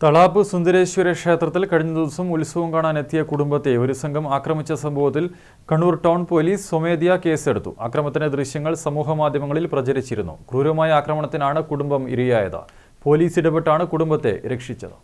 തളാപ്പ് സുന്ദരേശ്വര ക്ഷേത്രത്തിൽ കഴിഞ്ഞ ദിവസം ഉത്സവം കാണാനെത്തിയ കുടുംബത്തെ ഒരു സംഘം ആക്രമിച്ച സംഭവത്തിൽ കണ്ണൂർ ടൗൺ പോലീസ് സ്വമേധയാ കേസെടുത്തു. ആക്രമണത്തിന്റെ ദൃശ്യങ്ങൾ സമൂഹമാധ്യമങ്ങളിൽ പ്രചരിച്ചിരുന്നു. ക്രൂരമായ ആക്രമണത്തിനാണ് കുടുംബം ഇരയായത്. പോലീസ് ഇടപെട്ടാണ് കുടുംബത്തെ രക്ഷിച്ചത്.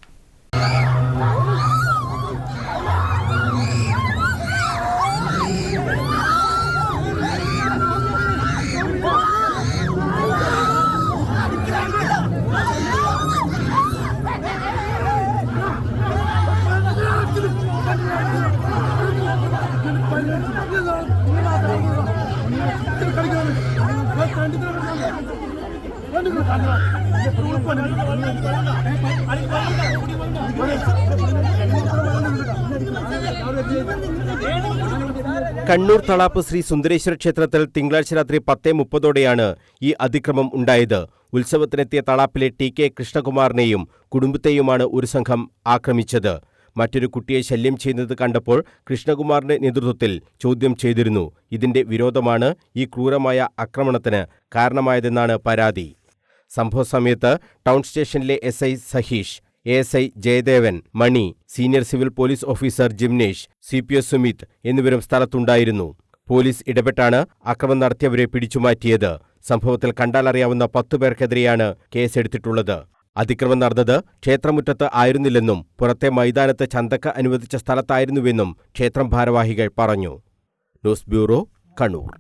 കണ്ണൂർ തളാപ്പ് ശ്രീ സുന്ദരേശ്വര ക്ഷേത്രത്തിൽ തിങ്കളാഴ്ച രാത്രി 10:30ഓടെയാണ് ഈ അതിക്രമം ഉണ്ടായത്. ഉത്സവത്തിനെത്തിയ തളാപ്പിലെ ടി.കെ. കൃഷ്ണകുമാറിനെയും കുടുംബത്തെയുമാണ് ഒരു സംഘം ആക്രമിച്ചത്. മറ്റൊരു കുട്ടിയെ ശല്യം ചെയ്യുന്നത് കണ്ടപ്പോൾ കൃഷ്ണകുമാറിന്റെ നേതൃത്വത്തിൽ ചോദ്യം ചെയ്തിരുന്നു. ഇതിന്റെ വിരോധമാണ് ഈ ക്രൂരമായ ആക്രമണത്തിന് കാരണമായതെന്നാണ് പരാതി. സംഭവസമയത്ത് ടൗൺ സ്റ്റേഷനിലെ SI. Saheesh, ASI. Jayadevan, Mani, senior civil police officer Jimnesh, CPO Sumith എന്നിവരും സ്ഥലത്തുണ്ടായിരുന്നു. പോലീസ് ഇടപെട്ടാണ് ആക്രമണം നടത്തിയവരെ പിടിച്ചുമാറ്റിയത്. സംഭവത്തിൽ കണ്ടാലറിയാവുന്ന 10 പേർക്കെതിരെയാണ് കേസെടുത്തിട്ടുള്ളത്. അതിക്രമം നടന്നത് ക്ഷേത്രമുറ്റത്ത് ആയിരുന്നില്ലെന്നും പുറത്തെ മൈതാനത്ത് ചന്തക്ക് അനുവദിച്ച സ്ഥലത്തായിരുന്നുവെന്നും ക്ഷേത്രം ഭാരവാഹികൾ പറഞ്ഞു. News bureau, Kannur.